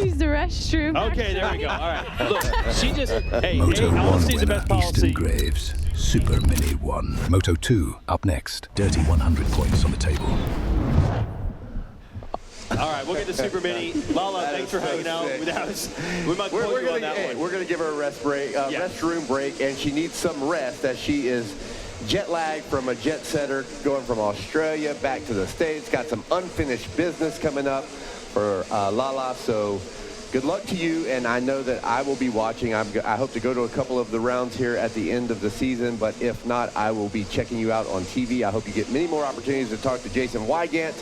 use the restroom. Okay, there we go. All right. Look, she just, hey, Moto hey, 1 honesty is the winner, best policy. Easton Graves. Supermini 1. Moto 2 up next. Dirty 100 points on the table. All right, we'll get the Super Mini. Lala, thanks for hanging out with us. We might quote you on that one. We're going to give her a restroom break, and she needs some rest as she is jet lagged from a jet setter going from Australia back to the States. Got some unfinished business coming up for Lala, so good luck to you, and I know that I will be watching. I hope to go to a couple of the rounds here at the end of the season, but if not, I will be checking you out on TV. I hope you get many more opportunities to talk to Jason Wygant,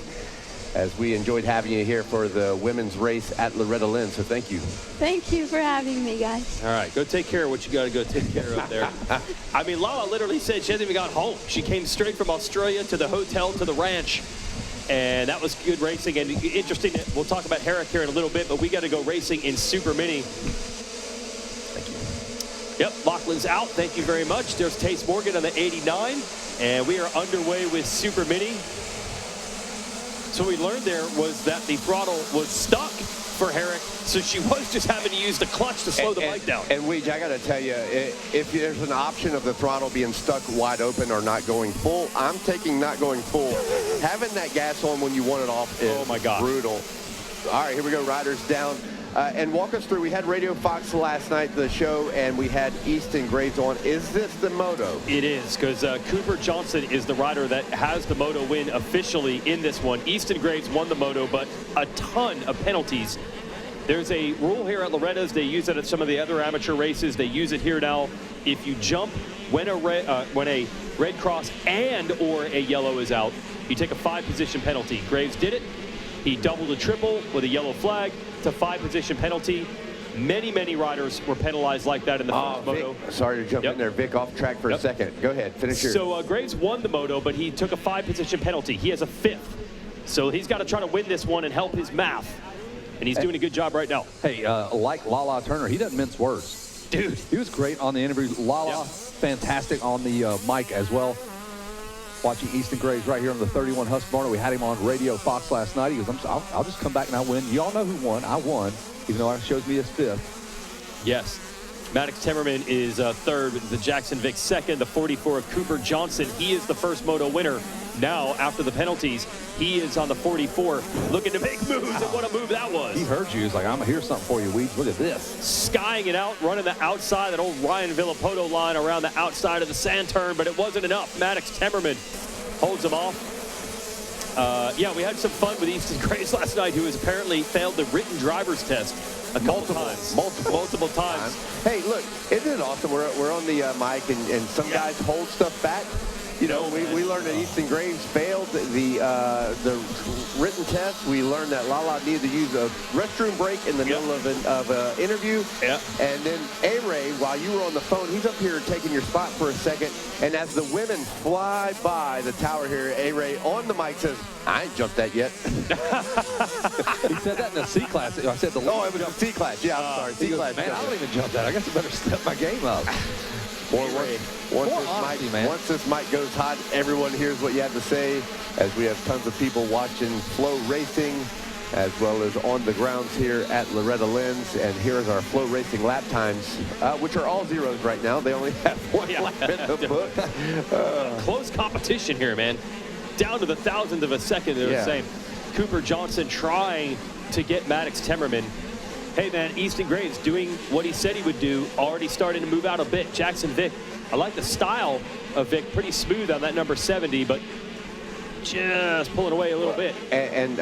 as we enjoyed having you here for the women's race at Loretta Lynn, so thank you. Thank you for having me, guys. All right, go take care of what you got to go take care of there. I mean, Lala literally said she hasn't even got home. She came straight from Australia to the hotel to the ranch, and that was good racing. And interesting, we'll talk about Herrick here in a little bit, but we got to go racing in Super Mini. Thank you. Yep, Lachlan's out. Thank you very much. There's Tace Morgan on the 89, and we are underway with Super Mini. So what we learned there was that the throttle was stuck for Herrick, so she was just having to use the clutch to slow the bike down. And Weege, I got to tell you, if there's an option of the throttle being stuck wide open or not going full, I'm taking not going full. Having that gas on when you want it off is brutal. All right, here we go, riders down. And walk us through, we had Radio Fox last night, the show, and we had Easton Graves on. Is this the Moto? It is, because Cooper Johnson is the rider that has the Moto win officially in this one. Easton Graves won the Moto, but a ton of penalties. There's a rule here at Loretta's. They use it at some of the other amateur races. They use it here now. If you jump when a red cross and or a yellow is out, you take a 5-position penalty. Graves did it. He doubled a triple with a yellow flag. It's a 5-position penalty. Many riders were penalized like that in the first Moto. Sorry to jump in there, Vic, off track for a second. Go ahead, finish your. So Graves won the Moto, but he took a 5-position penalty. He has a 5th. So he's got to try to win this one and help his math. And he's doing a good job right now. Hey, like Lala Turner, he doesn't mince words. Dude. He was great on the interview. Lala, fantastic on the mic as well. Watching Easton Graves right here on the 31 Husqvarna. We had him on Radio Fox last night. He goes, I'll just come back and I'll win. You all know who won. I won, even though it shows me his 5th. Yes. Maddox Temmerman is 3rd, the Jackson Vick 2nd, the 44 of Cooper Johnson. He is the first Moto winner. Now, after the penalties, he is on the 44, looking to make moves, and what a move that was. He heard you. He's like, I'm going to hear something for you, Weeds. Look at this. Skying it out, running the outside, that old Ryan Villapoto line around the outside of the sand turn, but it wasn't enough. Maddox Temmerman holds him off. Yeah, we had some fun with Easton Graves last night, who has apparently failed the written driver's test multiple times. Hey, look, isn't it awesome? We're on the mic, and some guys hold stuff back. You know, we learned that Easton Graves failed the written test. We learned that Lala needed to use a restroom break in the middle of an interview. Yeah. And then A-Ray, while you were on the phone, he's up here taking your spot for a second. And as the women fly by the tower here, A-Ray on the mic says, I ain't jumped that yet. He said that in the C class. I said the it was a C class. Yeah, I'm sorry. C class. Man, I don't even jump that. I guess I better step my game up. Once this mic goes hot, everyone hears what you have to say, as we have tons of people watching Flow Racing, as well as on the grounds here at Loretta Lynn's. And here is our Flow Racing lap times, which are all zeros right now. They only have one lap in the book. Close competition here, man. Down to the thousandth of a second, they're the same. Cooper Johnson trying to get Maddox Temmerman. Hey, man, Easton Graves doing what he said he would do, already starting to move out a bit. Jackson Vick, I like the style of Vick, pretty smooth on that number 70, but just pulling away a little bit. And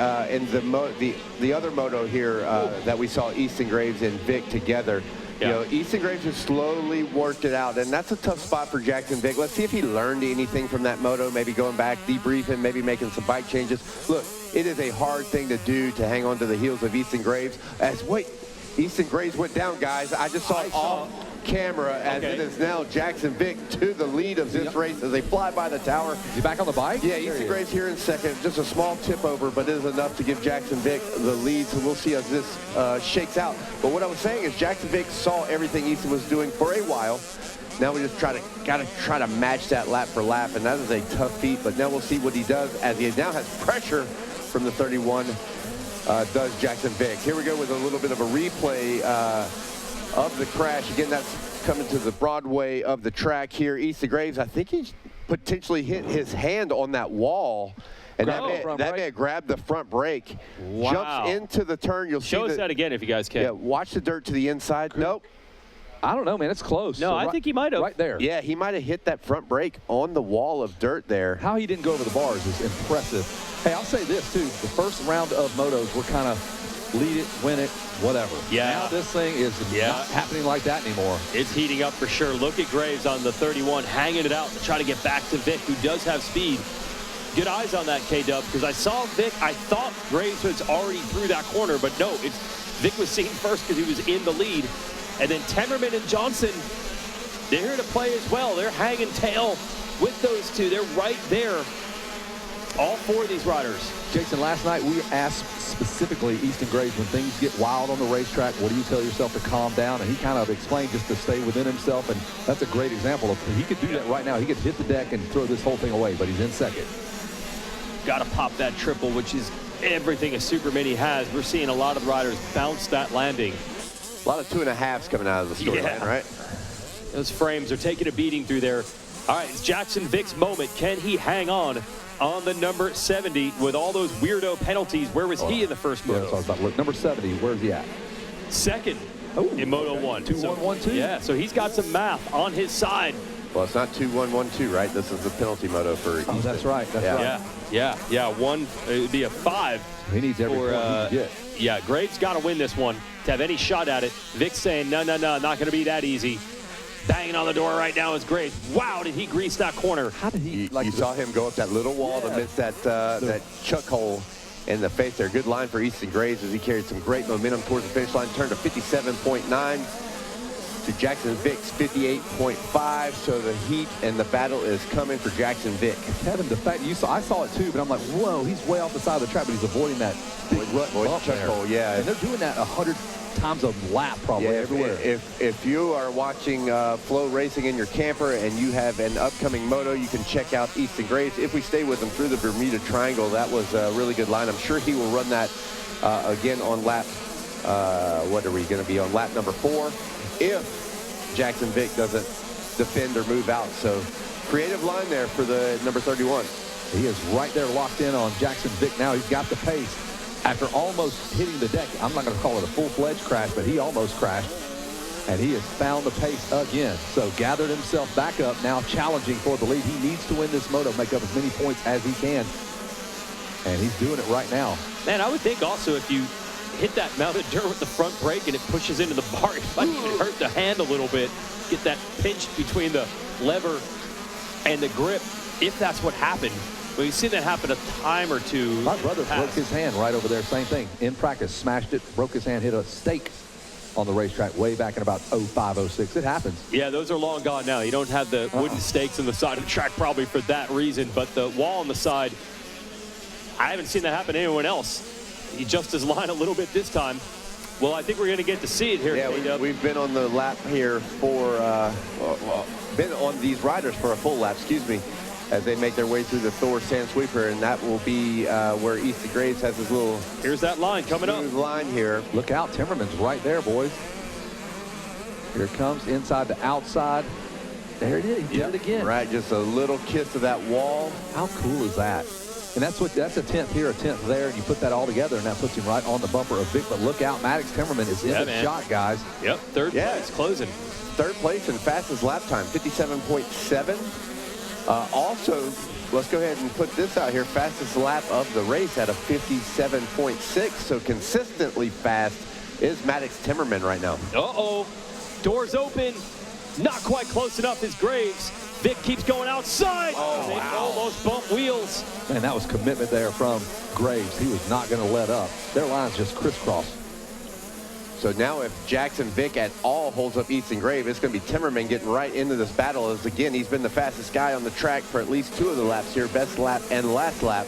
the other Moto here that we saw Easton Graves and Vick together, you know, Easton Graves has slowly worked it out, and that's a tough spot for Jackson Vick. Let's see if he learned anything from that Moto, maybe going back, debriefing, maybe making some bike changes. Look, it is a hard thing to do to hang on to the heels of Easton Graves. Easton Graves went down, guys. I just saw off camera as it is now Jackson Vick to the lead of this race as they fly by the tower. Is he back on the bike? Yeah, Easton Graves here in second. Just a small tip over, but it is enough to give Jackson Vick the lead, so we'll see as this shakes out. But what I was saying is Jackson Vick saw everything Easton was doing for a while. Now we just gotta try to match that lap for lap, and that is a tough feat. But now we'll see what he does as he now has pressure from the 31 does Jackson Vick. Here we go with a little bit of a replay of the crash. Again, that's coming to the Broadway of the track here. Easton Graves, I think he potentially hit his hand on that wall. And that man grabbed the front brake. Wow. Jumps into the turn. You'll Show us that again if you guys can. Yeah, watch the dirt to the inside. Nope. I don't know, man. It's close. No, So I think he might have. Right there. Yeah, he might have hit that front brake on the wall of dirt there. How he didn't go over the bars is impressive. Hey, I'll say this, too. The first round of motos were kind of lead it, win it, whatever. Yeah. Now this thing is not happening like that anymore. It's heating up for sure. Look at Graves on the 31, hanging it out to try to get back to Vick, who does have speed. Good eyes on that, K-Dub, because I saw Vick. I thought Graves was already through that corner, but no, Vick was seen first because he was in the lead. And then Temmerman and Johnson, they're here to play as well. They're hanging tail with those two. They're right there, all four of these riders. Jason, last night we asked specifically Easton Graves, when things get wild on the racetrack, what do you tell yourself to calm down? And he kind of explained just to stay within himself, and that's a great example of he could do that right now. He could hit the deck and throw this whole thing away, but he's in second. Got to pop that triple, which is everything a Super Mini has. We're seeing a lot of riders bounce that landing. A lot of 2.5s coming out of the storyline, right? Those frames are taking a beating through there. All right, it's Jackson Vick's moment. Can he hang on the number 70 with all those weirdo penalties? Where was he in the first moto? That's what I was about to look. Number 70, where's he at? Second in Moto 1. 2-1-1-2? Yeah, so he's got some math on his side. Well, it's not 2-1-1-2, right? This is the penalty moto for Easton. Oh, that's right. That's right. Yeah. One, it would be a 5. He needs every point he can get. Yeah, Graves got to win this one to have any shot at it. Vic's saying, no, not going to be that easy. Banging on the door right now is Graves. Wow, did he grease that corner? How did he? You saw him go up that little wall to miss that chuck hole in the face there. Good line for Easton Graves as he carried some great momentum towards the finish line. Turned to 57.9 to Jackson Vick's 58.5. So the heat and the battle is coming for Jackson Vick. Kevin, the fact I saw it too, but I'm like, whoa, he's way off the side of the track, but he's avoiding that big rut bump chuck there. hole, yeah. And they're doing that 100 times a lap probably everywhere. If you are watching Flow Racing in your camper and you have an upcoming moto, you can check out Easton Graves. If we stay with him through the Bermuda Triangle, that was a really good line. I'm sure he will run that again on lap, what are we going to be on, lap number 4, if Jackson Vick doesn't defend or move out. So creative line there for the number 31. He is right there locked in on Jackson Vick now. He's got the pace. After almost hitting the deck, I'm not going to call it a full-fledged crash, but he almost crashed. And he has found the pace again. So gathered himself back up, now challenging for the lead. He needs to win this moto, make up as many points as he can. And he's doing it right now. Man, I would think also if you hit that mounted dirt with the front brake and it pushes into the bar, it might even hurt the hand a little bit. Get that pinch between the lever and the grip, if that's what happened. Well, you've seen that happen a time or two. My brother broke his hand right over there. Same thing. In practice, smashed it, broke his hand, hit a stake on the racetrack way back in about 05, 06. It happens. Yeah, those are long gone now. You don't have the wooden stakes on the side of the track probably for that reason, but the wall on the side, I haven't seen that happen to anyone else. He adjusts his line a little bit this time. Well, I think we're going to get to see it here. Yeah, we've been on the lap here for, been on these riders for a full lap, as they make their way through the Thor Sand Sweeper, and that will be where Easton Graves has his little Here's that line coming up. line here. Look out, Timmerman's right there, boys. Here it comes, inside to outside. There it is, he did it again. Right, just a little kiss to that wall. How cool is that? And that's a 10th here, a 10th there, and you put that all together, and that puts him right on the bumper of Vick. But look out, Maddox Timmerman is in the shot, guys. Yep, third place, closing. Third place and fastest lap time, 57.7. Also, let's go ahead and put this out here. Fastest lap of the race at a 57.6. So consistently fast is Maddox Timmerman right now. Uh-oh. Doors open. Not quite close enough is Graves. Vick keeps going outside. They almost bump wheels. Man, that was commitment there from Graves. He was not going to let up. Their lines just crisscross. So now if Jackson Vick at all holds up Easton Graves, it's going to be Timmerman getting right into this battle. As again, he's been the fastest guy on the track for at least 2 of the laps here, best lap and last lap.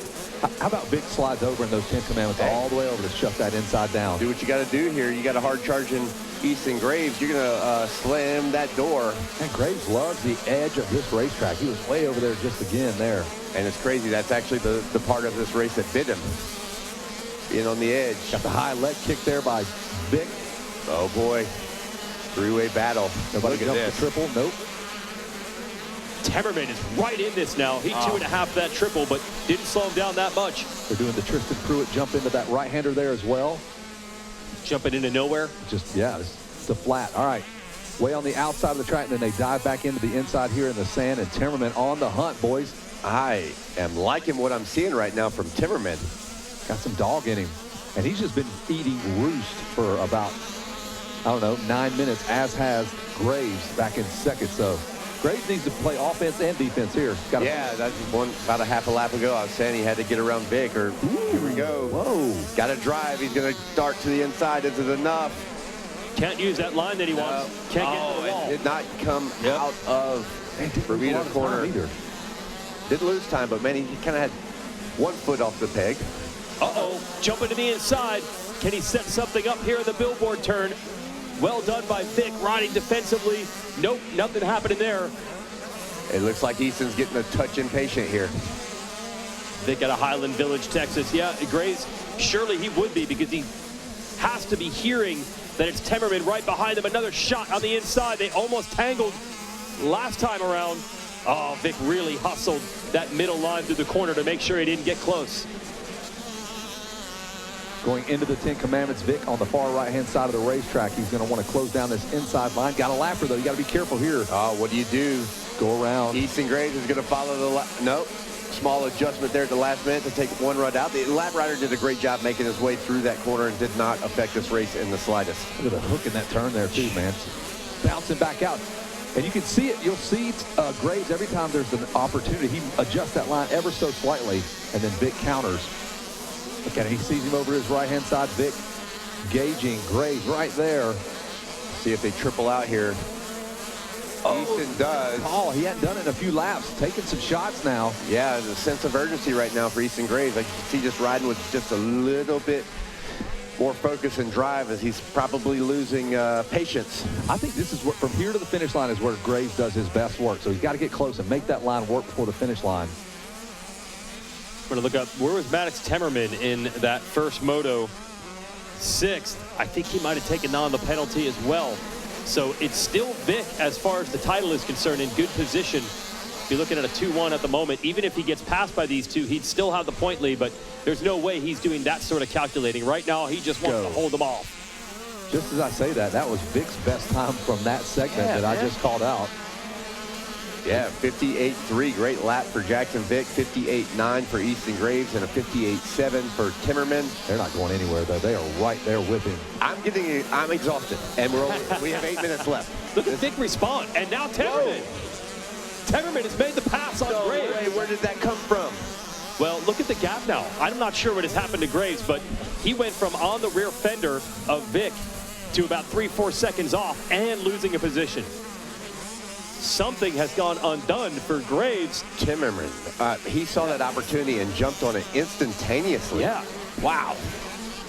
How about Vick slides over in those 10 commandments all the way over to shut that inside down? Do what you got to do here. You got a hard charging Easton Graves. You're going to slam that door. And Graves loves the edge of this racetrack. He was way over there just again there. And it's crazy. That's actually the part of this race that bit him. in on the edge. Got the high leg kick there by Vic. Oh, boy. Three-way battle. Nobody Look at jumps this. the triple. Nope. Temmerman is right in this now. He 2.5 that triple, but didn't slow him down that much. They're doing the Tristan Pruitt jump into that right-hander there as well. Jumping into nowhere. Just, yeah, it's the flat. All right. Way on the outside of the track, and then they dive back into the inside here in the sand, and Timmerman on the hunt, boys. I am liking what I'm seeing right now from Timmerman. Got some dog in him. And he's just been eating roost for about, I don't know, 9 minutes, as has Graves back in second. So Graves needs to play offense and defense here. Yeah, that's about a half a lap ago. I was saying he had to get around Vic, or here we go. Whoa. Got to drive. He's going to dart to the inside. Is it enough? Can't use that line that he wants. Can't get to the wall. It did not come out of Bermuda corner. Either. Didn't lose time, but man, he kind of had 1 foot off the peg. Uh-oh, jumping to the inside. Can he set something up here in the billboard turn? Well done by Vic, riding defensively. Nope, nothing happening there. It looks like Easton's getting a touch impatient here. Vic out of Highland Village, Texas. Yeah, Graves, surely he would be, because he has to be hearing that it's Temmerman right behind him. Another shot on the inside. They almost tangled last time around. Oh, Vic really hustled that middle line through the corner to make sure he didn't get close. Going into the 10 Commandments, Vic on the far right-hand side of the racetrack. He's going to want to close down this inside line. Got a lapper, though. You got to be careful here. What do you do? Go around. Easton Graves is going to follow the nope. Small adjustment there at the last minute to take one run out. The lap rider did a great job making his way through that corner and did not affect this race in the slightest. Look at the hook in that turn there, too, man. Bouncing back out. And you can see it. You'll see Graves every time there's an opportunity. He adjusts that line ever so slightly, and then Vic counters. Look at it. He sees him over his right-hand side. Vic gauging Graves right there. See if they triple out here. Easton does. Oh, he hadn't done it in a few laps. Taking some shots now. Yeah, there's a sense of urgency right now for Easton Graves. I can see just riding with just a little bit more focus and drive, as he's probably losing patience. I think this is what, from here to the finish line, is where Graves does his best work. So he's got to get close and make that line work before the finish line. We're going to look up, where was Maddox Temmerman in that first Moto? 6th. I think he might have taken on the penalty as well. So it's still Vic, as far as the title is concerned, in good position. If you're looking at a 2-1 at the moment, even if he gets passed by these two, he'd still have the point lead, but there's no way he's doing that sort of calculating. Right now, he just wants to hold them off. Just as I say that, that was Vic's best time from that segment that I just called out. Yeah, 58.3, great lap for Jackson Vic, 58.9 for Easton Graves, and a 58.7 for Timmerman. They're not going anywhere, though. They are right there with him. I'm exhausted, and we have 8 minutes left. Look at Vic respond, and now Temmerman. Temmerman has made the pass on Graves. Where did that come from? Well, look at the gap now. I'm not sure what has happened to Graves, but he went from on the rear fender of Vic to about 3-4 seconds off and losing a position. Something has gone undone for Graves. Timmerman, he saw that opportunity and jumped on it instantaneously. Yeah. Wow.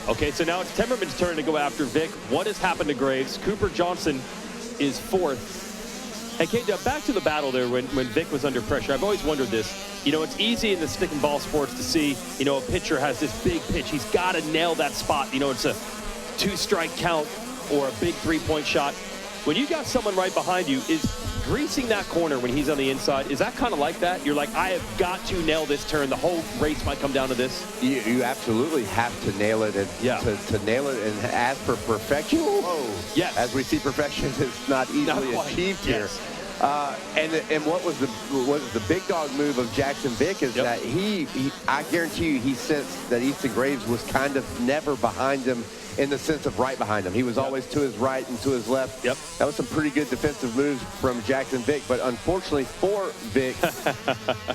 Okay, so now it's Temmerman's turn to go after Vic. What has happened to Graves? Cooper Johnson is 4th. Hey, Kate, back to the battle there when Vic was under pressure. I've always wondered this. You know, it's easy in the stick and ball sports to see, you know, a pitcher has this big pitch. He's got to nail that spot. You know, it's a 2-strike count or a big 3-point shot. When you got someone right behind you, is greasing that corner when he's on the inside, is that kind of like that? You're like, I have got to nail this turn. The whole race might come down to this. You absolutely have to nail it. And to nail it, and as for perfection, yes. As we see, perfection is not easily achieved here. And what was the big dog move of Jackson Vic is that I guarantee you, he sensed that Easton Graves was kind of never behind him, in the sense of right behind him. He was always to his right and to his left. That was some pretty good defensive moves from Jackson Vic, but unfortunately for Vic,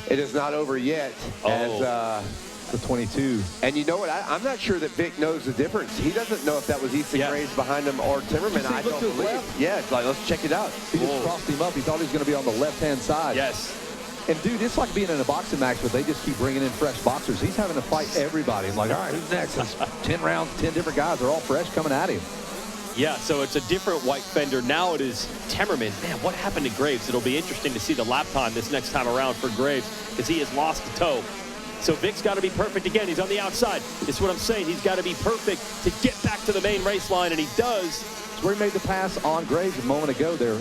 it is not over yet. As the 22. And you know what? I'm not sure that Vic knows the difference. He doesn't know if that was Easton Graves behind him or Timmerman. I don't believe. Yeah, it's like, let's check it out. He just crossed him up. He thought he was going to be on the left-hand side. Yes. And, dude, it's like being in a boxing match where they just keep bringing in fresh boxers. He's having to fight everybody. I'm like, all right, who's next? It's 10 rounds, 10 different guys. They're all fresh coming at him. Yeah, so it's a different white fender. Now it is Temmerman. Man, what happened to Graves? It'll be interesting to see the lap time this next time around for Graves, because he has lost the toe. So Vic's got to be perfect again. He's on the outside. This is what I'm saying. He's got to be perfect to get back to the main race line, and he does. That's where he made the pass on Graves a moment ago there.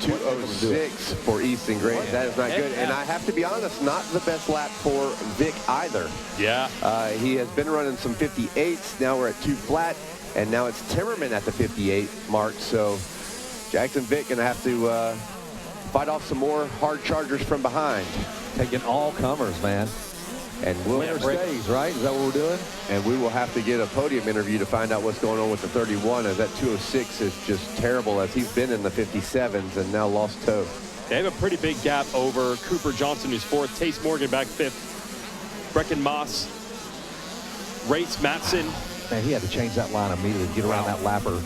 206 for Easton Graves. That is not good. And I have to be honest, not the best lap for Vic either. Yeah. He has been running some 58s. Now we're at 2 flat, and now it's Timmerman at the 58 mark. So Jackson Vic going to have to fight off some more hard chargers from behind. Taking all comers, man. And we'll Winner stays, right? Is that what we're doing? And we will have to get a podium interview to find out what's going on with the 31, as that 206 is just terrible, as he's been in the 57s and now lost toe. They have a pretty big gap over Cooper Johnson, who's 4th. Tace Morgan back 5th. Brecken Moss. Race Matson. Man, he had to change that line immediately to get around that lapper.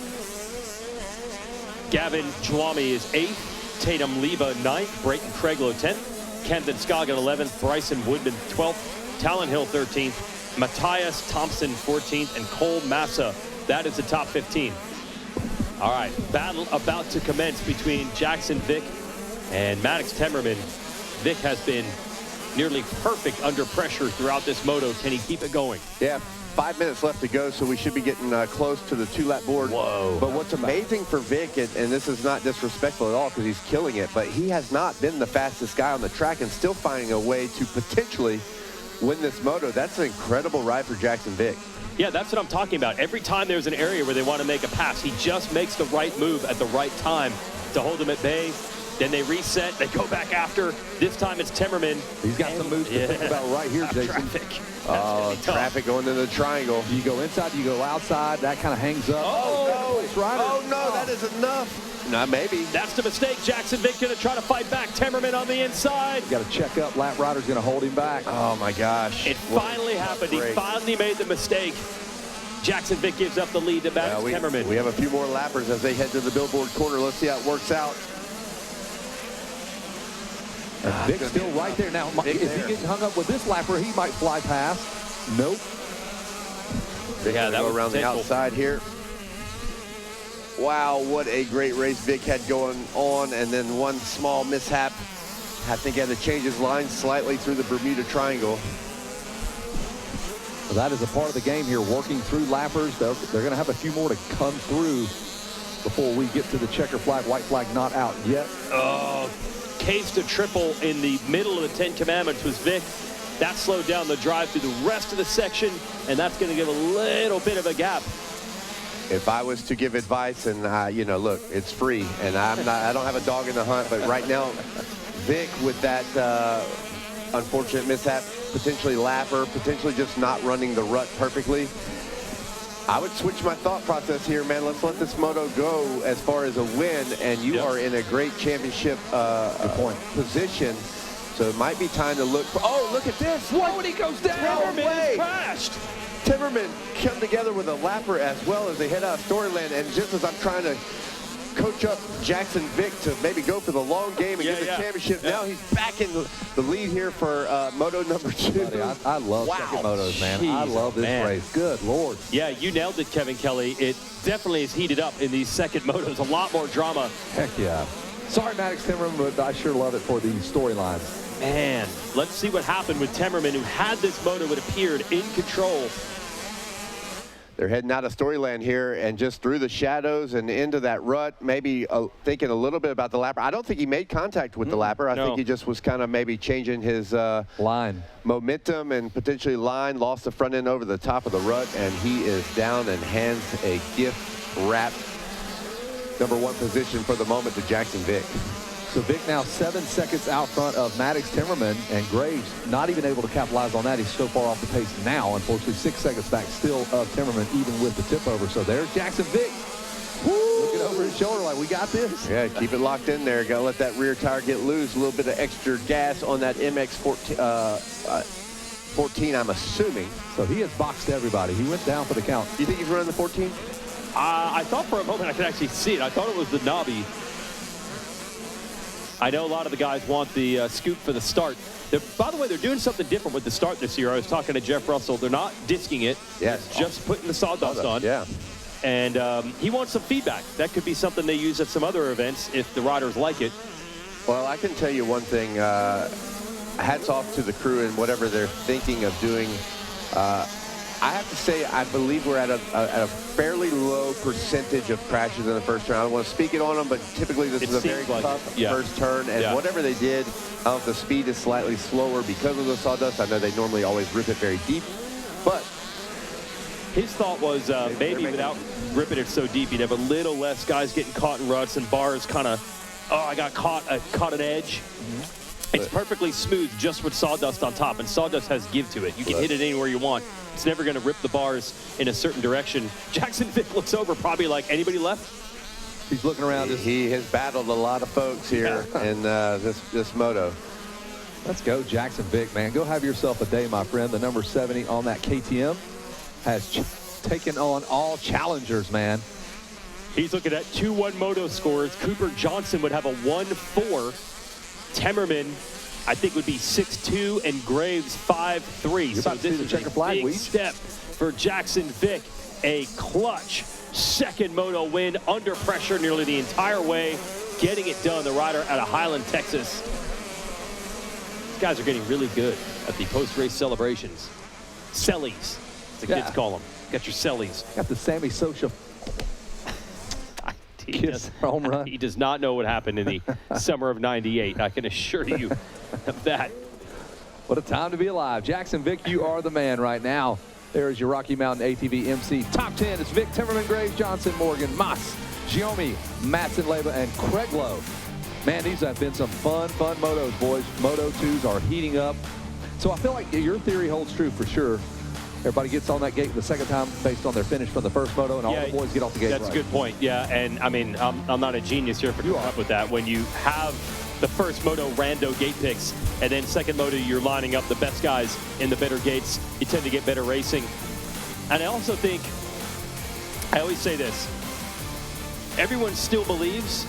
Gavin Dwami is 8th. Tatum Leva 9th. Brayton Craiglow 10th. Camden Scoggin 11th. Bryson Woodman 12th. Talon Hill 13th. Matthias Thompson 14th. And Cole Massa. That is the top 15. All right, battle about to commence between Jackson Vic and Maddox Temmerman. Vic has been nearly perfect under pressure throughout this moto. Can he keep it going? Yeah, 5 minutes left to go, so we should be getting close to the 2-lap board. Whoa. But what's amazing for Vic, and this is not disrespectful at all because he's killing it, but he has not been the fastest guy on the track and still finding a way to potentially win this moto. That's an incredible ride for Jackson Vic. Yeah, that's what I'm talking about. Every time there's an area where they want to make a pass, he just makes the right move at the right time to hold them at bay. Then they reset. They go back after. This time it's Temmerman. He's got some moves to think about right here, Jason. Traffic. Traffic going into the triangle. You go inside, you go outside. That kind of hangs up. Oh, no. It's right. Oh, no, that is enough. No, maybe. That's the mistake. Jackson Vic going to try to fight back. Temmerman on the inside. You got to check up. Lap Rider's going to hold him back. Oh, my gosh. It finally happened. He finally made the mistake. Jackson Vic gives up the lead to Maddox Temmerman. We have a few more lappers as they head to the billboard corner. Let's see how it works out. Vic's still right there. Now, if he gets hung up with this lapper, he might fly past. Nope. Yeah, that was around the outside here. Wow, what a great race Vic had going on, and then one small mishap. I think he had to change his line slightly through the Bermuda Triangle. Well, that is a part of the game here, working through lappers. They're going to have a few more to come through before we get to the checker flag, white flag not out yet. Cased a triple in the middle of the 10 Commandments was Vic. That slowed down the drive through the rest of the section, and that's going to give a little bit of a gap. If I was to give advice, and you know, look, it's free, and I don't have a dog in the hunt, but right now, Vic with that unfortunate mishap, potentially lapper, potentially just not running the rut perfectly, I would switch my thought process here, man. Let's let this moto go as far as a win, and you are in a great championship position. So it might be time to look for, oh, look at this. What? When he goes down, Timmerman crashed. Timmerman come together with a lapper as well as they head out of Storyland, and just as I'm trying to coach up Jackson Vic to maybe go for the long game and get the championship, now he's back in the lead here for Moto number 2. Buddy, I love second motos, man. Jeez, I love this race. Good Lord. Yeah, you nailed it, Kevin Kelly. It definitely is heated up in these second motos. A lot more drama. Heck yeah. Sorry, Maddox Timmerman, but I sure love it for the storylines. Man, let's see what happened with Temmerman, who had this moto, it appeared, in control. They're heading out of Storyland here and just through the shadows and into that rut, maybe thinking a little bit about the lapper. I don't think he made contact with the lapper. I think he just was kind of maybe changing his line momentum and potentially line, lost the front end over the top of the rut, and he is down and hands a gift wrapped #1 position for the moment to Jackson Vic. So Vic now 7 seconds out front of Maddox Timmerman, and Graves not even able to capitalize on that. He's so far off the pace now, unfortunately 6 seconds back still of Timmerman, even with the tip over. So there's Jackson Vic. Looking over his shoulder like, we got this. Yeah, keep it locked in there. Got to let that rear tire get loose. A little bit of extra gas on that MX-14, I'm assuming. So he has boxed everybody. He went down for the count. You think he's running the 14? I thought for a moment I could actually see it. I thought it was the knobby. I know a lot of the guys want the scoop for the start. By the way, they're doing something different with the start this year. I was talking to Jeff Russell. They're not disking it. Yes. Just putting the sawdust on. Yeah. And he wants some feedback. That could be something they use at some other events if the riders like it. Well, I can tell you one thing. hats off to the crew and whatever they're thinking of doing. I have to say, I believe we're at a fairly low percentage of crashes in the first turn. I don't want to speak it on them, but typically this is a very tough first turn. And whatever they did, I don't know if the speed is slightly slower because of the sawdust. I know they normally always rip it very deep, but his thought was maybe without ripping it so deep, you'd have a little less guys getting caught in ruts and bars kind of, oh, I got caught an edge. It's perfectly smooth just with sawdust on top, and sawdust has give to it. You can hit it anywhere you want. It's never going to rip the bars in a certain direction. Jackson Vick looks over, probably like, anybody left? He's looking around. He has battled a lot of folks here in this moto. Let's go, Jackson Vick, man. Go have yourself a day, my friend. The number 70 on that KTM has taken on all challengers, man. He's looking at 2-1 moto scores. Cooper Johnson would have a 1-4. Temmerman, I think, would be 6-2, and Graves 5-3. So this is a big step for Jackson Vick. A clutch second moto win under pressure nearly the entire way, getting it done. The rider out of Highland, Texas. These guys are getting really good at the post-race celebrations. Sellies, as the kids call them. Got your sellies. Got the Sammy Socha home run. He does not know what happened in the summer of '98. I can assure you of that. What a time to be alive. Jackson Vick, you are the man right now. There is your Rocky Mountain ATV MC. Top 10, it's Vick, Timmerman, Graves, Johnson, Morgan, Moss, Giomi, Matson, Leba, and Craig Lowe. Man, these have been some fun motos, boys. Moto 2s are heating up. So I feel like your theory holds true for sure. Everybody gets on that gate the second time based on their finish from the first moto, and all the boys get off the gate. That's a good point. Yeah, and I mean, I'm not a genius here for coming up with that. When you have the first moto rando gate picks, and then second moto you're lining up the best guys in the better gates, you tend to get better racing. And I also think, I always say this, everyone still believes,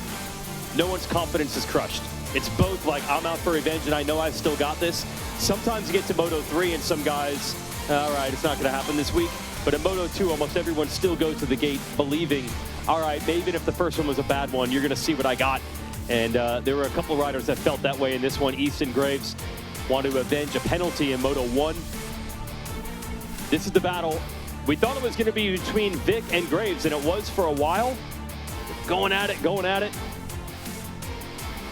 no one's confidence is crushed. It's both like, I'm out for revenge and I know I've still got this. Sometimes you get to Moto 3 and some guys, all right, it's not going to happen this week. But in Moto 2, almost everyone still goes to the gate believing, all right, maybe even if the first one was a bad one, you're going to see what I got. And there were a couple of riders that felt that way in this one. Easton Graves wanted to avenge a penalty in Moto 1. This is the battle. We thought it was going to be between Vick and Graves, and it was for a while. Going at it.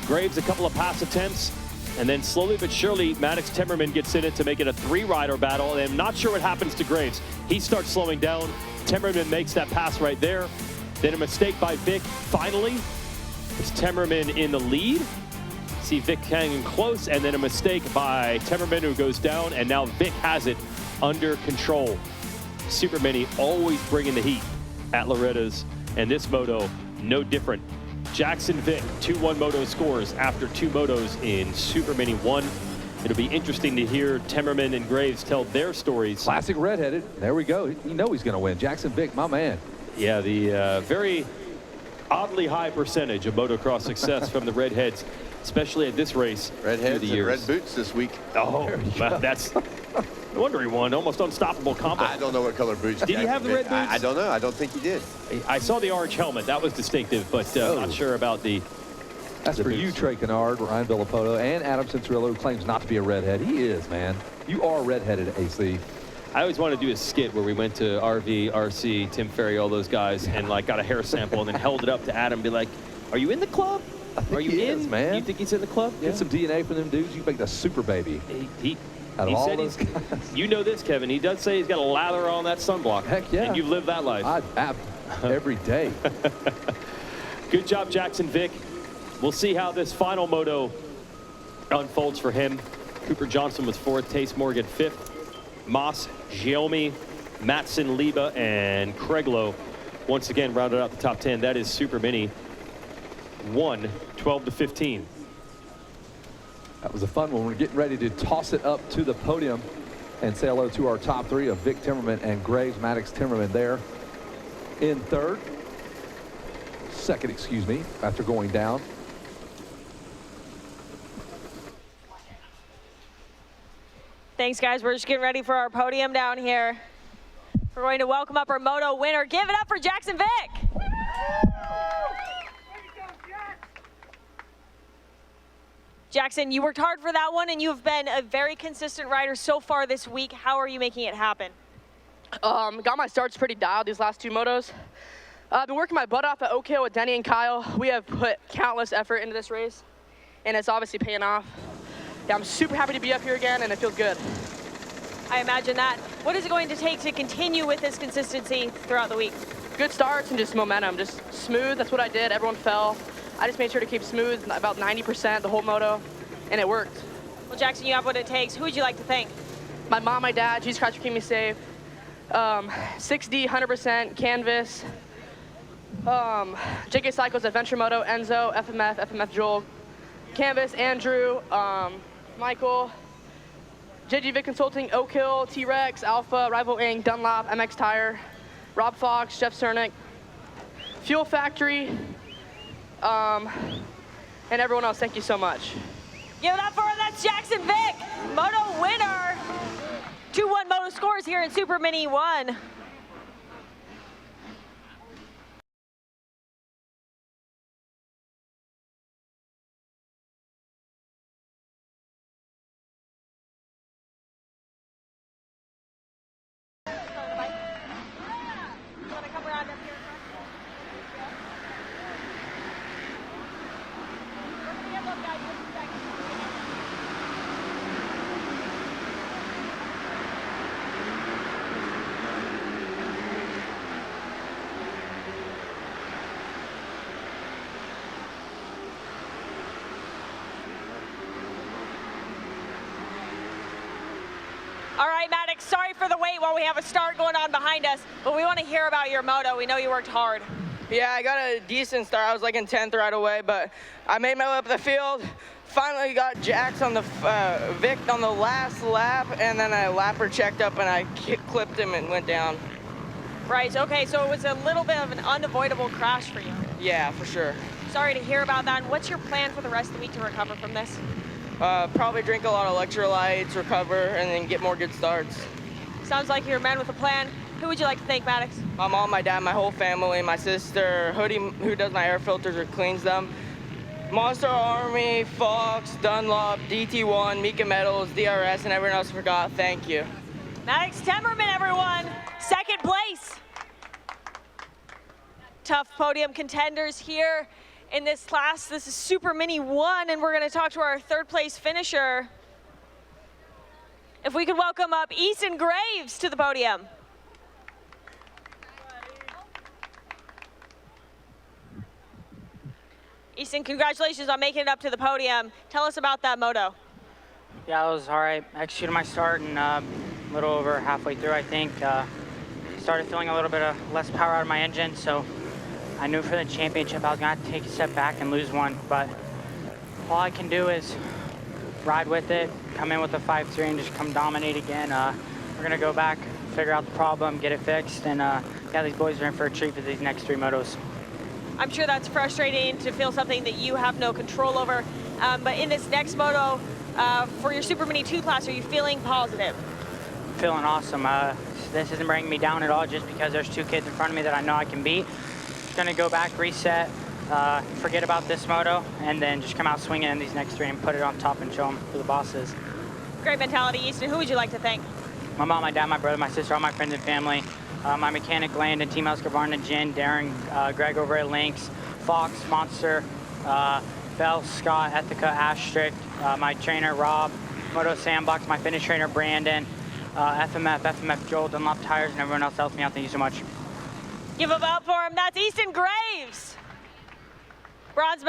Graves, a couple of pass attempts. And then slowly but surely, Maddox Temmerman gets in it to make it a 3-rider battle. And I'm not sure what happens to Graves. He starts slowing down. Temmerman makes that pass right there. Then a mistake by Vick. Finally, it's Temmerman in the lead. See Vick hanging close, and then a mistake by Temmerman who goes down, and now Vick has it under control. Supermini always bringing the heat at Loretta's, and this moto, no different. Jackson Vick, 2-1 moto scores after 2 motos in Supermini 1. It'll be interesting to hear Temmerman and Graves tell their stories. Classic redheaded. There we go. You know he's going to win. Jackson Vick, my man. Yeah, the very oddly high percentage of motocross success from the redheads, especially at this race. Redheads and red boots this week. Oh, that's no wonder he won. Almost unstoppable combo. I don't know what color boots. Did he have the red boots? I don't know. I don't think he did. I saw the orange helmet. That was distinctive, but not sure about the. That's for you, Trey Kennard, Ryan Villapoto, and Adam Cincerillo, who claims not to be a redhead. He is, man. You are redheaded, AC. I always wanted to do a skit where we went to RV, RC, Tim Ferry, all those guys, and like got a hair sample and then held it up to Adam and be like, are you in the club? Are you in? Man. You think he's in the club? Get some DNA from them dudes. You make the super baby. He said he's, you know this, Kevin. He does say he's got a lather on that sunblock. Heck yeah. And you've lived that life. Every day. Good job, Jackson Vick. We'll see how this final moto unfolds for him. Cooper Johnson was 4th, Tace Morgan 5th. Moss, Giomi, Matson, Leba, and Craiglow once again rounded out the top 10. That is Supermini 1, 12-15. That was a fun one. We're getting ready to toss it up to the podium and say hello to our top 3 of Vick Timmerman and Graves Maddox Timmerman there in 3rd. 2nd, excuse me, after going down. Thanks, guys. We're just getting ready for our podium down here. We're going to welcome up our moto winner. Give it up for Jackson Vick. Jackson Jackson, you worked hard for that one, and you've been a very consistent rider so far this week. How are you making it happen? Got my starts pretty dialed these last 2 motos. I've been working my butt off at Oak Hill with Denny and Kyle. We have put countless effort into this race, and it's obviously paying off. Yeah, I'm super happy to be up here again, and it feels good. I imagine that. What is it going to take to continue with this consistency throughout the week? Good starts and just momentum, just smooth. That's what I did. Everyone fell. I just made sure to keep smooth, about 90% the whole moto, and it worked. Well, Jackson, you have what it takes. Who would you like to thank? My mom, my dad, Jesus Christ for keeping me safe. 6D, 100%, Canvas, JK Cycles, Adventure Moto, Enzo, FMF Joel, Canvas, Andrew, Michael, JGV Consulting, Oak Hill, T-Rex, Alpha, Rival Inc., Dunlop, MX Tire, Rob Fox, Jeff Cernick, Fuel Factory, and everyone else. Thank you so much. Give it up for him. That's Jackson Vick, Moto winner. 2-1 Moto scores here in Supermini 1. All right, Maddox, sorry for the wait while we have a start going on behind us, but we want to hear about your moto. We know you worked hard. Yeah, I got a decent start. I was like in 10th right away, but I made my way up the field. Finally got Jax on the Vic on the last lap, and then a lapper checked up and I clipped him and went down. Right, okay, so it was a little bit of an unavoidable crash for you. Yeah, for sure. Sorry to hear about that. And what's your plan for the rest of the week to recover from this? Probably drink a lot of electrolytes, recover, and then get more good starts. Sounds like you're a man with a plan. Who would you like to thank, Maddox? My mom, my dad, my whole family, my sister, Hoodie, who does my air filters or cleans them, Monster Army, Fox, Dunlop, DT1, Mika Metals, DRS, and everyone else I forgot. Thank you. Maddox Temmerman, everyone. Second place. Tough podium contenders here in this class. This is Supermini 1, and we're going to talk to our third place finisher. If we could welcome up Easton Graves to the podium. Easton, congratulations on making it up to the podium. Tell us about that moto. Yeah, it was all right. I executed my start and a little over halfway through, I think. Started feeling a little bit of less power out of my engine, so I knew for the championship I was going to have to take a step back and lose one, but all I can do is ride with it, come in with a 5.3 and just come dominate again. We're going to go back, figure out the problem, get it fixed, and yeah, these boys are in for a treat for these next 3 motos. I'm sure that's frustrating to feel something that you have no control over, but in this next moto, for your Supermini 2 class, are you feeling positive? Feeling awesome. This isn't bringing me down at all just because there's 2 kids in front of me that I know I can beat. Gonna go back, reset, forget about this moto, and then just come out swinging in these next 3 and put it on top and show them who the boss is. Great mentality, Easton. Who would you like to thank? My mom, my dad, my brother, my sister, all my friends and family, my mechanic, Landon, Team Husqvarna, Jen, Darren, Greg over at Lynx, Fox, Monster, Bell, Scott, Ethica, Astrick, my trainer, Rob, Moto Sandbox, my fitness trainer, Brandon, FMF Joel, Dunlop Tires, and everyone else that helps me out. Thank you so much. Give a vote for him. That's Easton Graves. Bronze